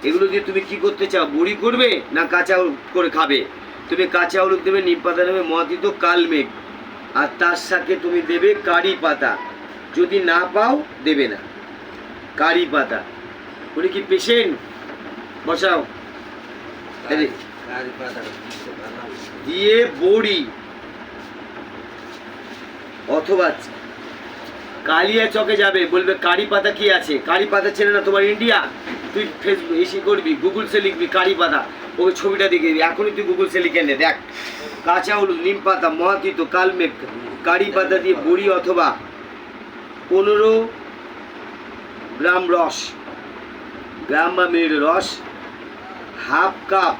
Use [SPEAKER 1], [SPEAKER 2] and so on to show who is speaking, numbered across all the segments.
[SPEAKER 1] এগুলো দিয়ে তুমি কি করতে চাও? বড়ি করবে না কাঁচা করে খাবে? তুমি কাঁচা হলুদ দেবে, নিম পাতা দেবে, মহাতীত, কালমেঘ, আর তার সাথে তুমি দেবে কারি পাতা। যদি না পাও দেবে না। কারি পাতা। উনি কি পেশেন্ট? বসাও। দিয়ে বড়ি অথবা কালিয়া চকে যাবে, বলবে কারি পাতা কি আছে? কারি পাতা চেনে না তোমার ইন্ডিয়া? তুই ফেসবুক এসে করবি, গুগল সে লিখবি কারি পাতা, ওই ছবিটা দেখে দিবি। এখনই তুই গুগল সে লিখে নে, দেখ। কাঁচা হলুদ, নিম পাতা, মহাতীত, কালমেঘ, কারি পাতা দিয়ে বড়ি অথবা 15 গ্রাম রস, গ্রাম বা মিনিট রস, হাফ কাপ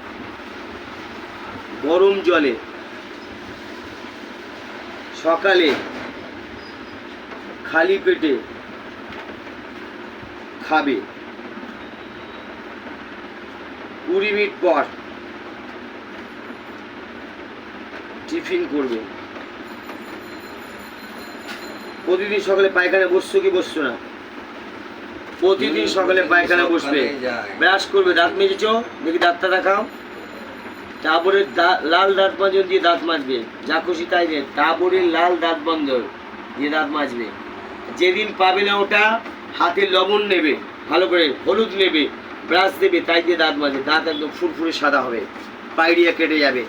[SPEAKER 1] গরম জলে সকালে খালি পেটে খাবে। 20 মিনিট পর টিফিন করবে। প্রতিদিন সকালে পায়খানা বসছো কি বসছো না? প্রতিদিন সকালে পায়খানা বসবে, ব্রাশ করবে, দাঁত মেজেছ দেখি, দাঁতটা দেখাও। তারপরে লাল দাঁত মাজন দিয়ে দাঁত মাজবে, যা খুশি তাই দেয়। তারপরে লাল দাঁত বন্ধ দিয়ে দাঁত মাজবে। যেদিন পাবে না ওটা হাতে লবণ নেবে, ভালো করে হলুদ নেবে, ব্রাশ দেবে, তাই দিয়ে দাঁত মাজবে। দাঁত একদম ফুরফুরে সাদা হবে, পাইরিয়া কেটে যাবে।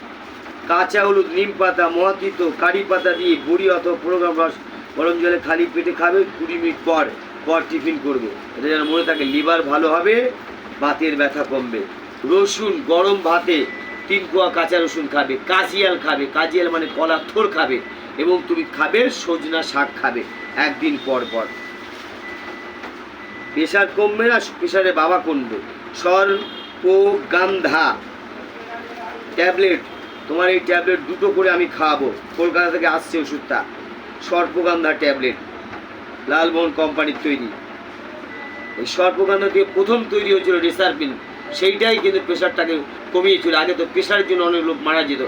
[SPEAKER 1] কাঁচা হলুদ, নিম পাতা, মহাতীত, কারি পাতা দিয়ে বড়ি অথবা 15 গ্রাম রস গরম জলে খালি পেটে খাবে। 20 মিনিট পর পর টিফিন করবে। এটা যেন মনে থাকে, লিভার ভালো হবে, বাতের ব্যথা কমবে। রসুন গরম ভাতে 3 কোয়া কাঁচা রসুন খাবে। কাজিয়াল খাবে, কাজিয়াল মানে কলা থোর খাবে। এবং তুমি খাবে সজনা শাক খাবে একদিন পর পর। প্রেশার কমবে না, প্রেশারে বাবা কমবে। সর্পগান্ধা ট্যাবলেট, তোমার এই ট্যাবলেট 2টো করে আমি খাওয়াবো। কলকাতা থেকে আসছে ওষুধটা, সর্পগান্ধা ট্যাবলেট, লালমোহন কোম্পানির তৈরি। এই সর্পগান্ধা দিয়ে প্রথম তৈরি হয়েছিল রেসারপিন, সেইটাই কিন্তু প্রেশারটাকে কমিয়েছিল। আগে তো প্রেশারের জন্য অনেক লোক মারা যেত।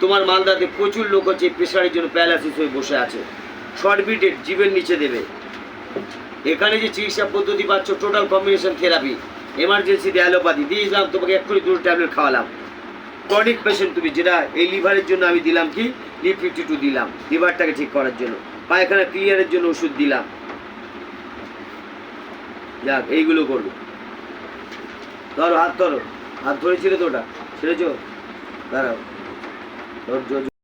[SPEAKER 1] তোমার মালদাতে প্রচুর লোক হচ্ছে প্রেশারের জন্য প্যারালাইসিস হয়ে বসে আছে। সরবিটেট জিভের নিচে দেবে। এখানে যে চিকিৎসা পদ্ধতি পাচ্ছ, টোটাল কম্বিনেশন থেরাপি, এমার্জেন্সিতে অ্যালোপ্যাথি দিয়েছিলাম তোমাকে, এক্ষুনি 2 ট্যাবলেট খাওয়ালাম। ক্রনিক পেশেন্ট তুমি, যেটা এই লিভারের জন্য আমি দিলাম কি লিভ 52 দিলাম, লিভারটাকে ঠিক করার জন্য। পায়খানা ক্লিয়ারের জন্য ওষুধ দিলাম। যাক, এইগুলো করবে। ধরো হাত, ধরো হাত, ধরেছিলে তো ওটা ছেড়েছ? দাঁড়াও,